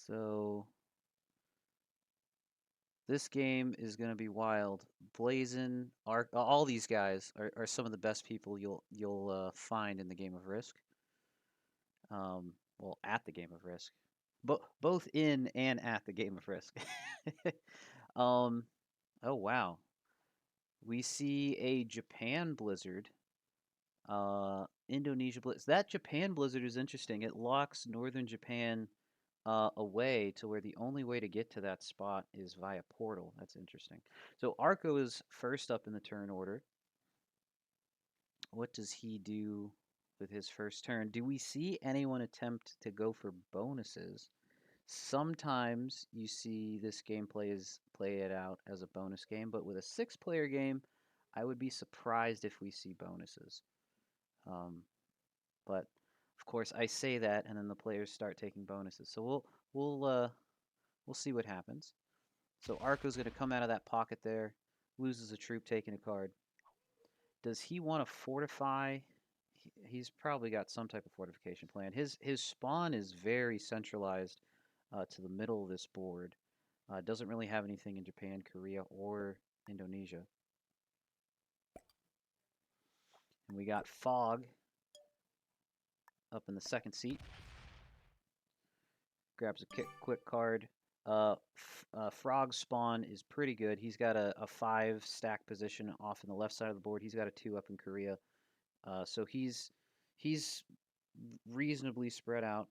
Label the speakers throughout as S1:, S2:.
S1: So this game is going to be wild. Blazin, Arc, all these guys are some of the best people you'll find in the game of Risk. Well, at the game of Risk, both in and at the game of Risk. um, oh wow, we see a Japan Blizzard, Indonesia Blizzard. That Japan Blizzard is interesting. It locks northern Japan away to where the only way to get to that spot is via portal. That's interesting. So Arco is first up in the turn order. What does he do with his first turn? Do we see anyone attempt to go for bonuses? Sometimes you see this game play it out as a bonus game, but with a six-player game, I would be surprised if we see bonuses. Um, but of course, I say that, and then the players start taking bonuses. So we'll see what happens. So Arco's going to come out of that pocket there, loses a troop, taking a card. Does he want to fortify? He's probably got some type of fortification plan. His spawn is very centralized to the middle of this board. Doesn't really have anything in Japan, Korea, or Indonesia. And we got Fog up in the second seat. Grabs a quick card. Frog spawn is pretty good. He's got a 5-stack position off in the left side of the board. He's got a 2 up in Korea. So he's reasonably spread out.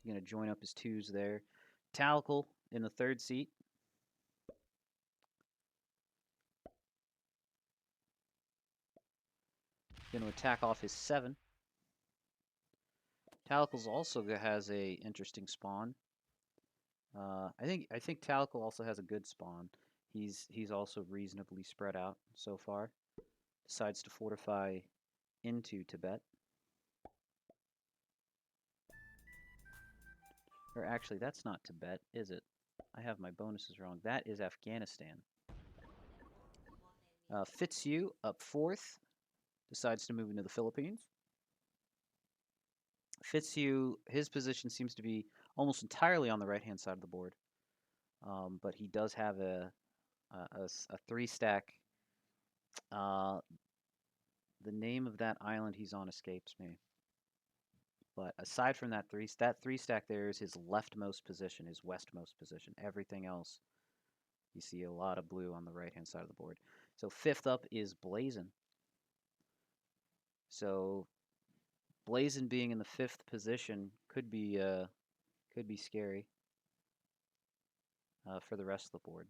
S1: Going to join up his 2s there. Talical in the third seat. Going to attack off his 7. Talical's also has a interesting spawn. I think Talical also has a good spawn. He's also reasonably spread out so far. Decides to fortify into Tibet. Or actually, that's not Tibet, is it? I have my bonuses wrong. That is Afghanistan. Fitzhugh up fourth. Decides to move into the Philippines. Fitzhugh, his position seems to be almost entirely on the right-hand side of the board. But he does have a 3-stack. The name of that island he's on escapes me. But aside from that 3-stack there is his leftmost position, his westmost position. Everything else, you see a lot of blue on the right-hand side of the board. So fifth up is Blazin. So Blazin being in the 5th position could be scary for the rest of the board.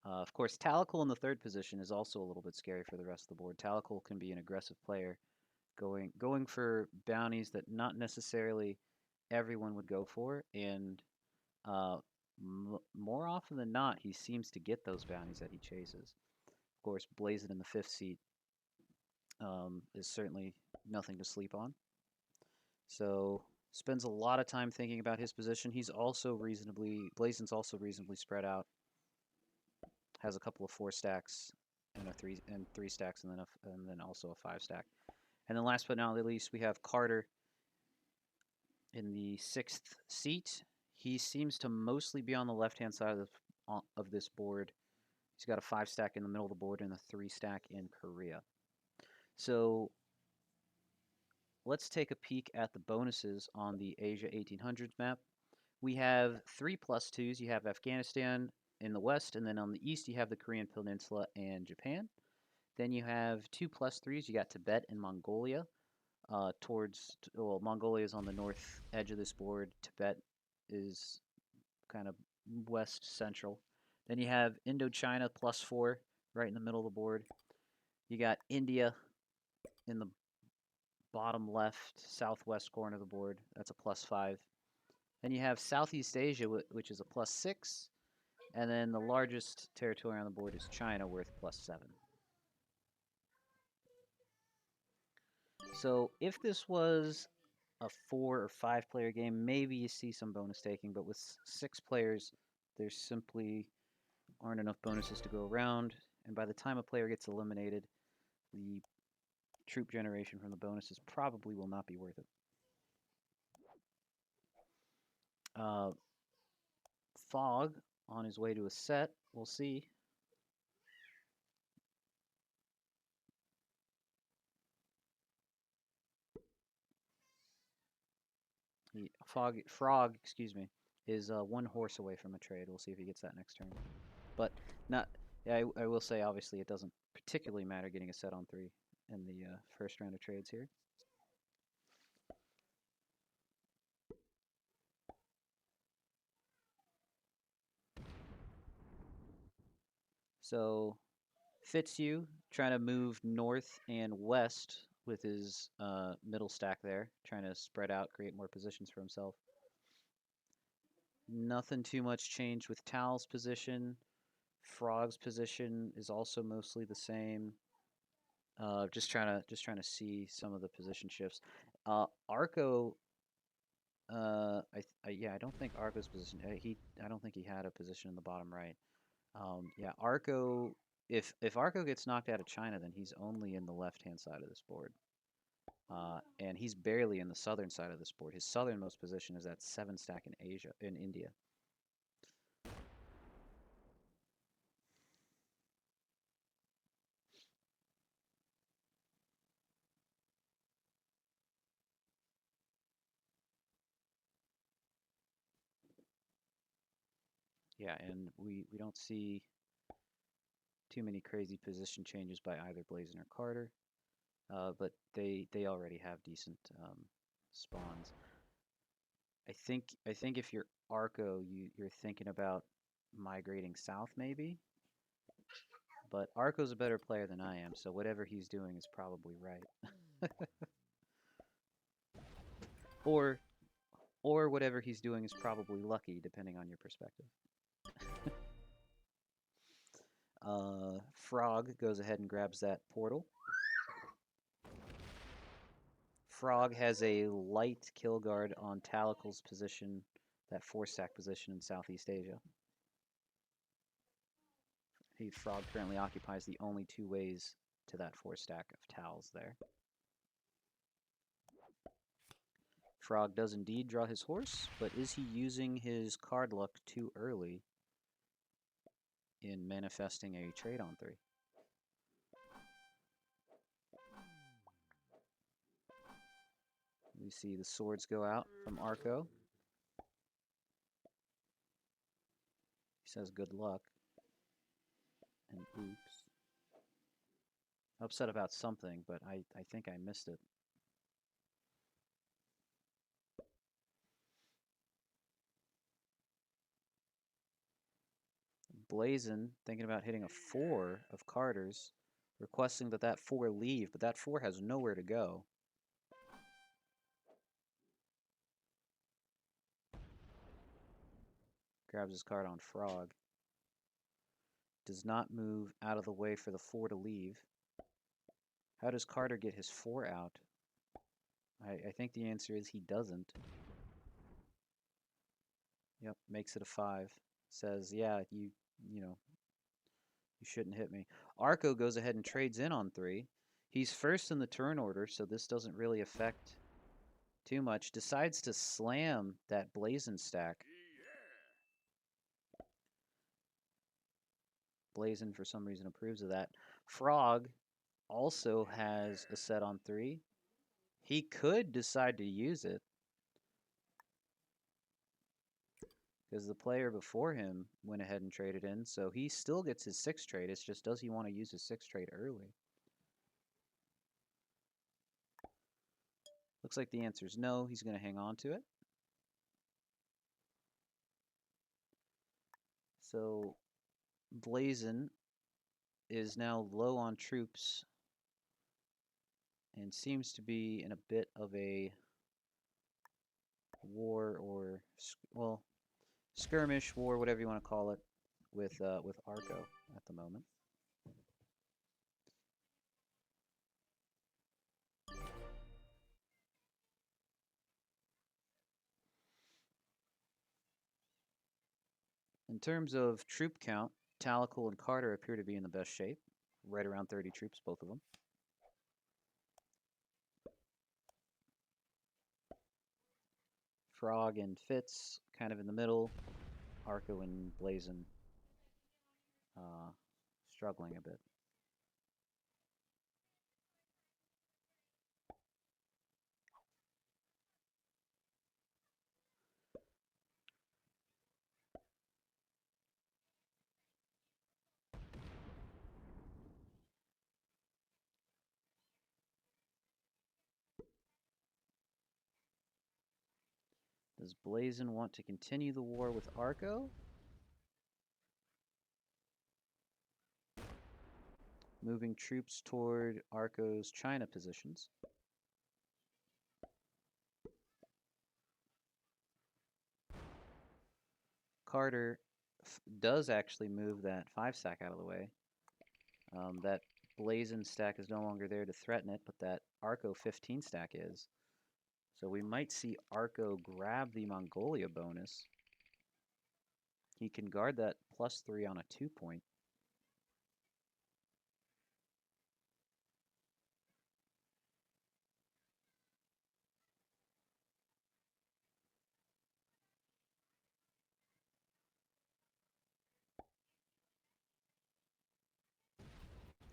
S1: Of course, Talical in the 3rd position is also a little bit scary for the rest of the board. Talical can be an aggressive player, going for bounties that not necessarily everyone would go for, and more often than not, he seems to get those bounties that he chases. Of course, Blazin in the 5th seat is certainly nothing to sleep on. So spends a lot of time thinking about his position. Blazin's also reasonably spread out. Has a couple of 4-stacks and 3 stacks, and then also a 5-stack. And then last but not least, we have Carter in the 6th seat. He seems to mostly be on the left-hand side of this board. He's got a 5-stack in the middle of the board and a 3-stack in Korea. So let's take a peek at the bonuses on the Asia 1800s map. We have 3+2s. You have Afghanistan in the west, and then on the east you have the Korean Peninsula and Japan. Then you have 2+3s. You got Tibet and Mongolia. Mongolia is on the north edge of this board. Tibet is kind of west central. Then you have Indochina +4 right in the middle of the board. You got India in the bottom left southwest corner of the board. That's a +5. Then you have Southeast Asia, which is a +6. And then the largest territory on the board is China, worth +7. So if this was a 4 or 5-player game, maybe you see some bonus taking, but with 6 players, there simply aren't enough bonuses to go around. And by the time a player gets eliminated, the troop generation from the bonuses probably will not be worth it. Uh, Fog on his way to a set. We'll see. Frog, excuse me, is one horse away from a trade. We'll see if he gets that next turn. But not. Yeah, I will say obviously it doesn't particularly matter getting a set on 3 in the first round of trades here. So Fitzhugh trying to move north and west with his middle stack there, trying to spread out, create more positions for himself. Nothing too much changed with Tal's position. Frog's position is also mostly the same. Just trying to see some of the position shifts. Arco, yeah, I don't think Arco's position. I don't think he had a position in the bottom right. Yeah, Arco. If Arco gets knocked out of China, then he's only in the left-hand side of this board. And he's barely in the southern side of this board. His southernmost position is at 7 stack in Asia, in India. Yeah, and we don't see too many crazy position changes by either Blazin or Carter, but they already have decent spawns. I think if you're Arco, you're thinking about migrating south maybe, but Arco's a better player than I am, so whatever he's doing is probably right. or whatever he's doing is probably lucky, depending on your perspective. Frog goes ahead and grabs that portal. Frog has a light kill guard on Talical's position, that 4-stack position in Southeast Asia. Frog currently occupies the only 2 ways to that 4-stack of Tals there. Frog does indeed draw his horse, but is he using his card luck too early in manifesting a trade on 3? We see the swords go out from Arco. He says good luck. And oops. Upset about something, but I think I missed it. Blazin thinking about hitting a 4 of Carter's, requesting that that 4 leave, but that 4 has nowhere to go. Grabs his card on Frog. Does not move out of the way for the 4 to leave. How does Carter get his 4 out? I think the answer is he doesn't. Yep, makes it a 5. Says, yeah, you know, you shouldn't hit me. Arco goes ahead and trades in on 3. He's first in the turn order, so this doesn't really affect too much. Decides to slam that Blazin stack. Blazin, for some reason, approves of that. Frog also has a set on 3. He could decide to use it, because the player before him went ahead and traded in, so he still gets his 6 trade. It's just, does he want to use his 6 trade early? Looks like the answer is no. He's going to hang on to it. So Blazin is now low on troops and seems to be in a bit of a war, or, well, skirmish, war, whatever you want to call it, with Arco at the moment. In terms of troop count, Talical and Carter appear to be in the best shape, right around 30 troops, both of them. Frog and Fitz kind of in the middle. Arco and Blazin struggling a bit. Does Blazin want to continue the war with Arco? Moving troops toward Arco's China positions. Carter does actually move that 5 stack out of the way. That Blazin stack is no longer there to threaten it, but that Arco 15 stack is. So we might see Arco grab the Mongolia bonus. He can guard that +3 on a 2-point.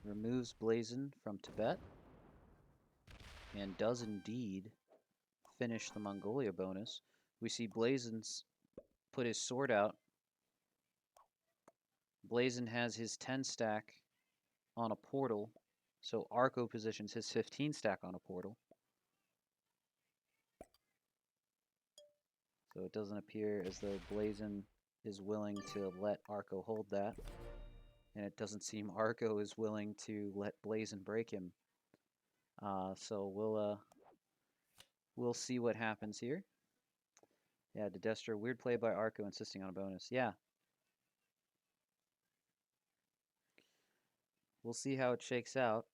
S1: Removes Blazin from Tibet. And does indeed finish the Mongolia bonus. We see Blazin's put his sword out. Blazin has his 10 stack on a portal, so Arco positions his 15 stack on a portal. So it doesn't appear as though Blazin is willing to let Arco hold that. And it doesn't seem Arco is willing to let Blazin break him. So we'll see what happens here. Yeah, Dedestra, weird play by Arco insisting on a bonus. Yeah. We'll see how it shakes out.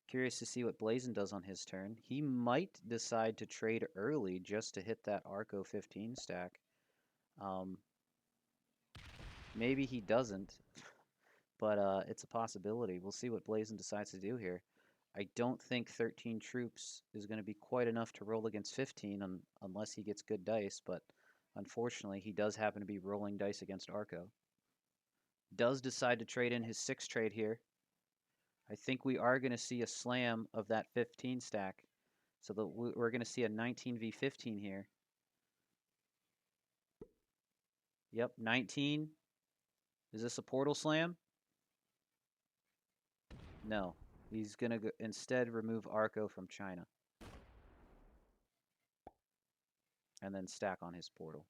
S1: Curious to see what Blazin does on his turn. He might decide to trade early just to hit that Arco 15 stack. Maybe he doesn't, but it's a possibility. We'll see what Blazin decides to do here. I don't think 13 troops is going to be quite enough to roll against 15 unless he gets good dice, but unfortunately he does happen to be rolling dice against Arco. Does decide to trade in his 6 trade here. I think we are going to see a slam of that 15 stack. So we're going to see a 19v15 here. Yep, 19. Is this a portal slam? No. He's going to instead remove Arco from China. And then stack on his portal.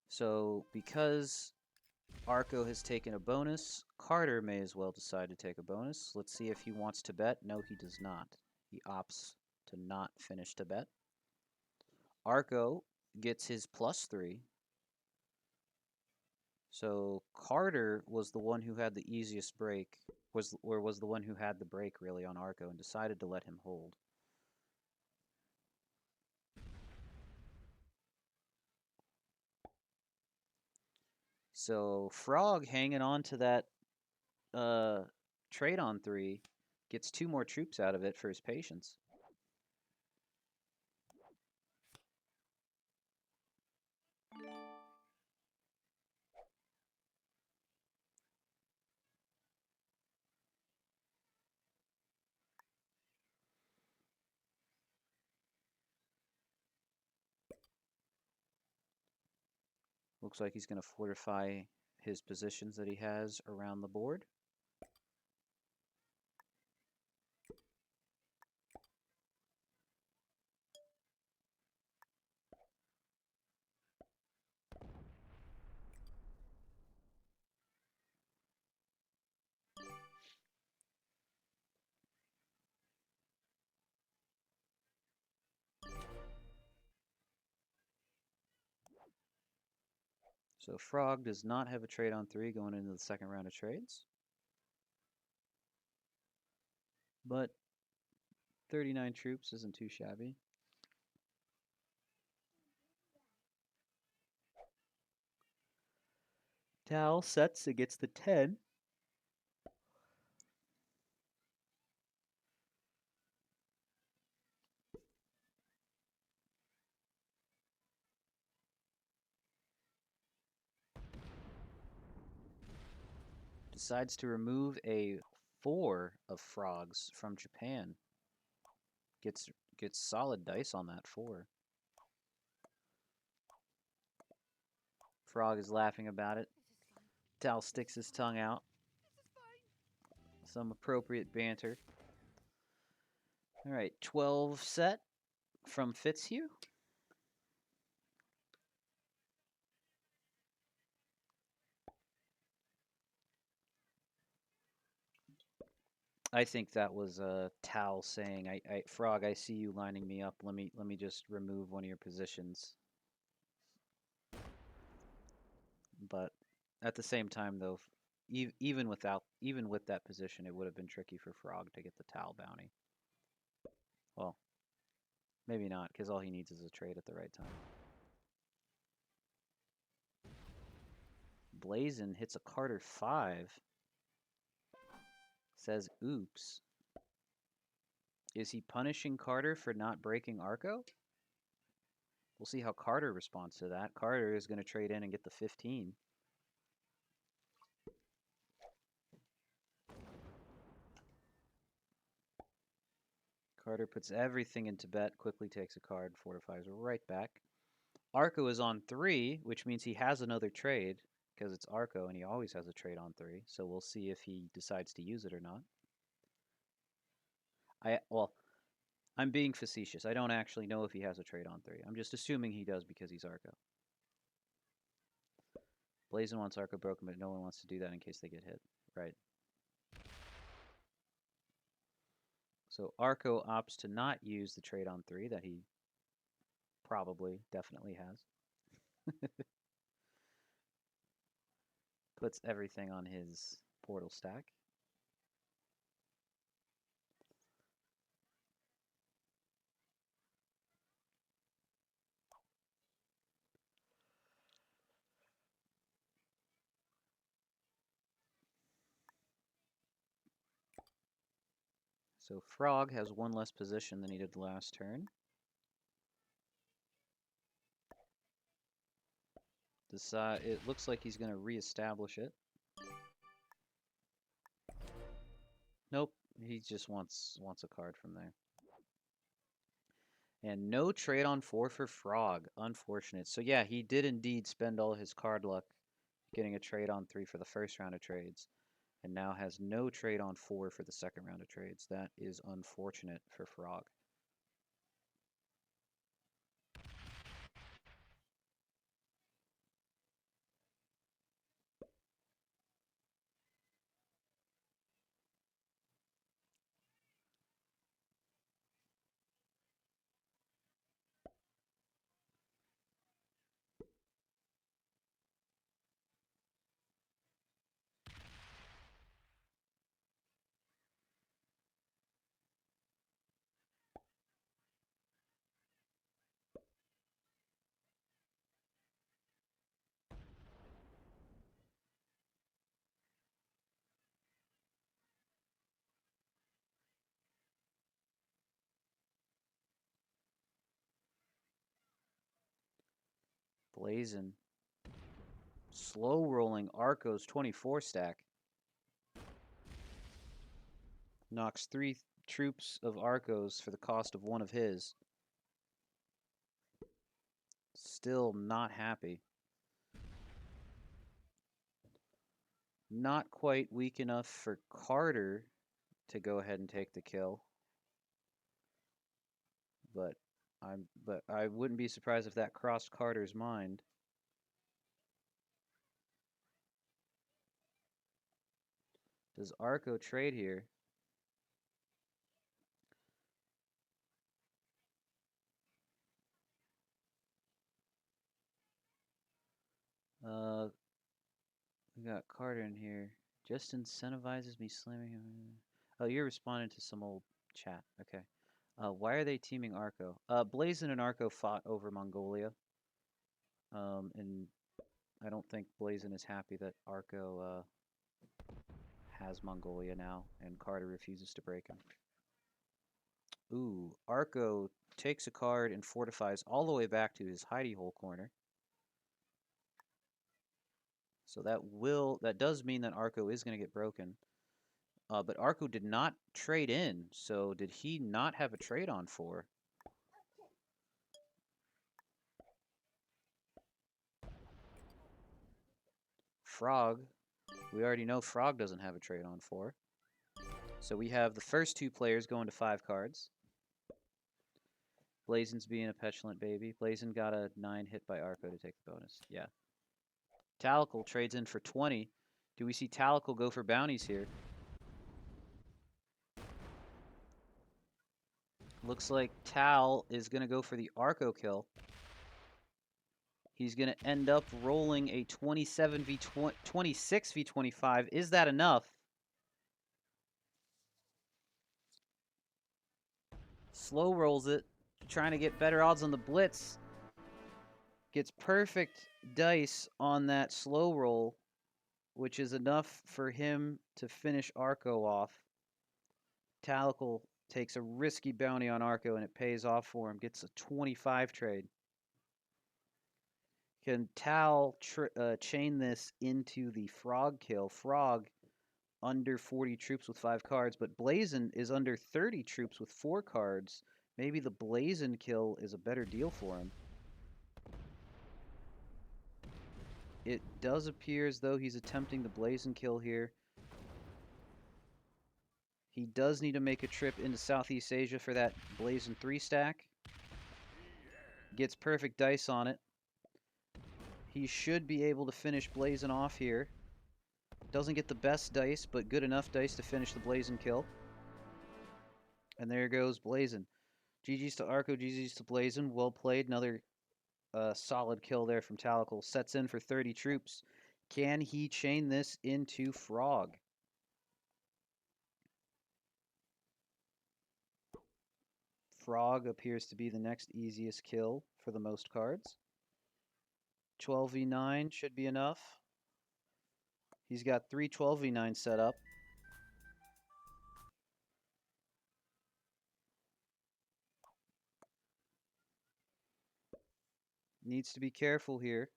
S1: So because Arco has taken a bonus, Carter may as well decide to take a bonus. Let's see if he wants Tibet. No, he does not. He opts to not finish Tibet. Arco gets his +3. So Carter was the one who had the easiest break, was the one who had the break really on Arco and decided to let him hold. So Frog hanging on to that trade on 3 gets 2 more troops out of it for his patience. Looks like he's going to fortify his positions that he has around the board. So Frog does not have a trade on 3 going into the second round of trades. But 39 troops isn't too shabby. Tal sets against the 10. Decides to remove a 4 of frogs from Japan. Gets solid dice on that 4. Frog is laughing about it. Tal sticks his tongue out. Some appropriate banter. All right, 12 set from Fitzhugh. I think that was Tal saying, Frog, I see you lining me up. Let me just remove one of your positions. But at the same time, though, even with that position, it would have been tricky for Frog to get the Tal bounty. Well, maybe not, because all he needs is a trade at the right time. Blazin hits a Carter 5. Says, oops. Is he punishing Carter for not breaking Arco? We'll see how Carter responds to that. Carter is going to trade in and get the 15. Carter puts everything into bet, quickly takes a card, fortifies right back. Arco is on 3, which means he has another trade, because it's Arco and he always has a trade on 3. So we'll see if he decides to use it or not. Well, I'm being facetious. I don't actually know if he has a trade on 3. I'm just assuming he does because he's Arco. Blazin wants Arco broken, but no one wants to do that in case they get hit. Right. So Arco opts to not use the trade on 3 that he probably, definitely has. Puts everything on his portal stack. So Frog has one less position than he did last turn. It looks like he's going to reestablish it. Nope, he just wants a card from there. And no trade on 4 for Frog. Unfortunate. So yeah, he did indeed spend all his card luck getting a trade on 3 for the first round of trades, and now has no trade on 4 for the second round of trades. That is unfortunate for Frog. Blazin. Slow rolling Arco's 24 stack. Knocks 3 troops of Arcos for the cost of 1 of his. Still not happy. Not quite weak enough for Carter to go ahead and take the kill. But I wouldn't be surprised if that crossed Carter's mind. Does Arco trade here? We got Carter in here. Just incentivizes me slamming him. Oh, you're responding to some old chat. Okay. Why are they teaming Arco? Blazin and Arco fought over Mongolia. And I don't think Blazin is happy that Arco has Mongolia now, and Carter refuses to break him. Ooh, Arco takes a card and fortifies all the way back to his hidey hole corner. So that does mean that Arco is going to get broken. But Arco did not trade in, so did he not have a trade on for? Frog. We already know Frog doesn't have a trade on for. So we have the first two players going to 5 cards. Blazen's being a petulant baby. Blazen got a 9 hit by Arco to take the bonus. Yeah. Talical trades in for 20. Do we see Talical go for bounties here? Looks like Tal is going to go for the Arco kill. He's going to end up rolling a 27 v 26 v 25. Is that enough? Slow rolls it, trying to get better odds on the blitz. Gets perfect dice on that slow roll, which is enough for him to finish Arco off. Talical takes a risky bounty on Arco, and it pays off for him. Gets a 25 trade. Can Tal chain this into the Frog kill? Frog under 40 troops with 5 cards, but Blazon is under 30 troops with 4 cards. Maybe the Blazon kill is a better deal for him. It does appear as though he's attempting the Blazon kill here. He does need to make a trip into Southeast Asia for that Blazon 3 stack. Gets perfect dice on it. He should be able to finish Blazon off here. Doesn't get the best dice, but good enough dice to finish the Blazon kill. And there goes Blazon. GG's to Arco, GG's to Blazon. Well played. Another solid kill there from Talical. Sets in for 30 troops. Can he chain this into Frog? Frog appears to be the next easiest kill for the most cards. 12v9 should be enough. He's got 3 12v9 set up. Needs to be careful here.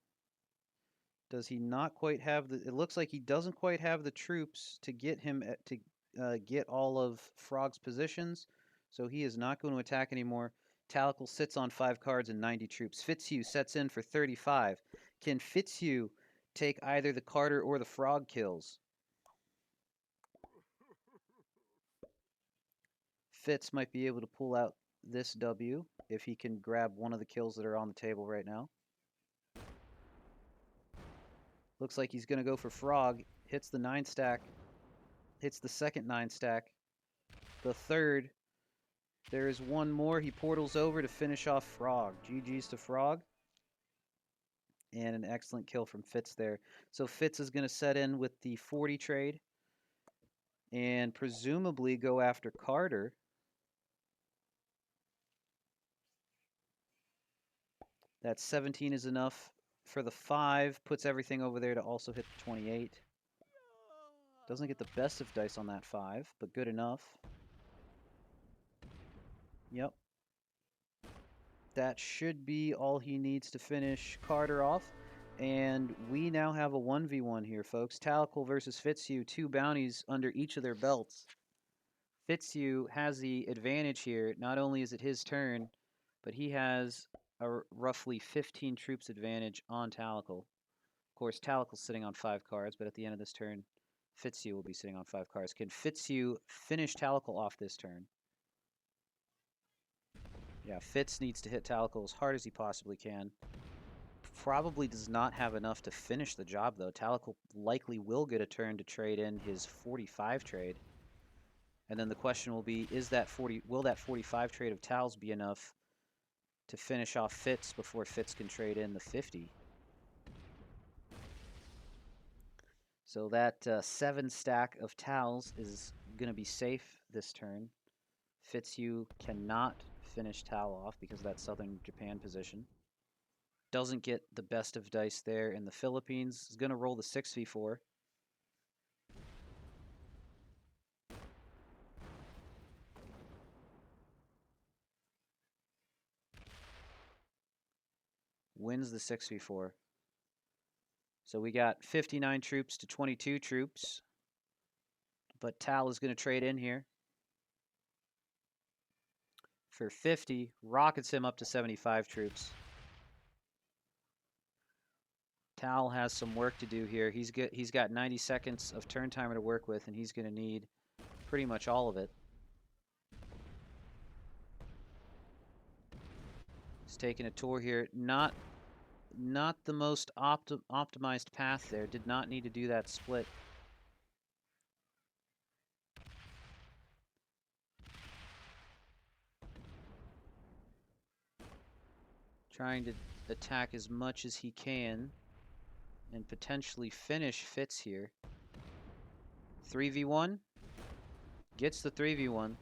S1: Does he not quite have the... It looks like he doesn't quite have the troops to get him to get all of Frog's positions, so he is not going to attack anymore. Talical sits on 5 cards and 90 troops. Fitzhugh sets in for 35. Can Fitzhugh take either the Carter or the Frog kills? Fitz might be able to pull out this W if he can grab one of the kills that are on the table right now. Looks like he's going to go for Frog. Hits the 9 stack. Hits the second 9 stack. The third. There is one more. He portals over to finish off Frog. GG's to Frog. And an excellent kill from Fitz there. So Fitz is going to set in with the 40 trade. And presumably go after Carter. That 17 is enough for the 5. Puts everything over there to also hit the 28. Doesn't get the best of dice on that 5, but good enough. Yep. That should be all he needs to finish Carter off. And we now have a 1v1 here, folks. Talical versus Fitzhugh, 2 bounties under each of their belts. Fitzhugh has the advantage here. Not only is it his turn, but he has a roughly 15 troops advantage on Talical. Of course, Talical's sitting on 5 cards, but at the end of this turn, Fitzhugh will be sitting on 5 cards. Can Fitzhugh finish Talical off this turn? Yeah, Fitz needs to hit Talical as hard as he possibly can. Probably does not have enough to finish the job, though. Talical likely will get a turn to trade in his 45 trade. And then the question will be, will that 45 trade of Tal's be enough to finish off Fitz before Fitz can trade in the 50? So that 7 stack of Tal's is going to be safe this turn. Fitzhugh cannot finish Tal off because of that Southern Japan position. Doesn't get the best of dice there in the Philippines. Is going to roll the 6v4. Wins the 6v4. So we got 59 troops to 22 troops. But Tal is going to trade in here for 50. Rockets him up to 75 troops. Tal has some work to do here. He's got 90 seconds of turn timer to work with, and he's going to need pretty much all of it. He's taking a tour here. Not the most optimized path there. Did not need to do that split. Trying to attack as much as he can and potentially finish Fitz here. 3v1. Gets the 3v1.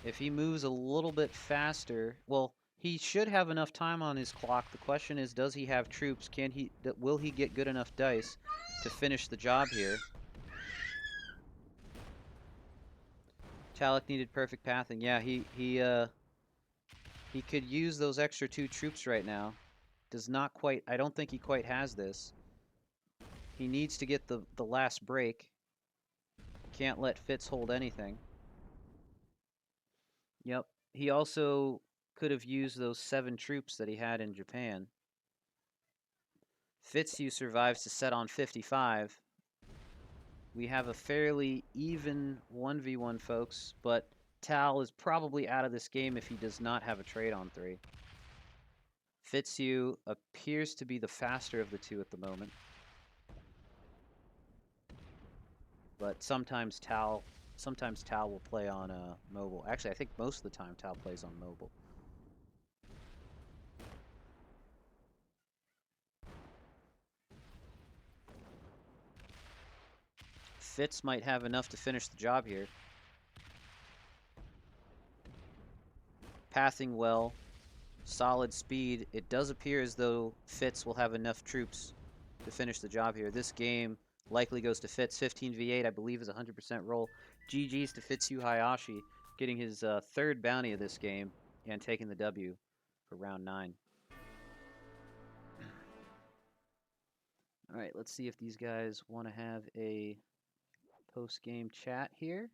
S1: If he moves a little bit faster, well, he should have enough time on his clock. The question is, does he have troops? Will he get good enough dice to finish the job here? Talek needed perfect pathing. Yeah, he could use those extra 2 troops right now. Does not quite, I don't think he quite has this. He needs to get the last break. Can't let Fitz hold anything. Yep. He also could have used those 7 troops that he had in Japan. Fitzhugh survives to set on 55. We have a fairly even 1v1, folks, but Tal is probably out of this game if he does not have a trade on 3. Fitzhugh appears to be the faster of the 2 at the moment. But sometimes Tal will play on mobile. Actually, I think most of the time Tal plays on mobile. Fitz might have enough to finish the job here. Pathing well, solid speed. It does appear as though Fitz will have enough troops to finish the job here. This game likely goes to Fitz. 15v8, I believe, is 100% roll. GG's to Fitzhugh Hayashi, getting his 3rd bounty of this game and taking the W for round 9. All right, let's see if these guys want to have a post-game chat here.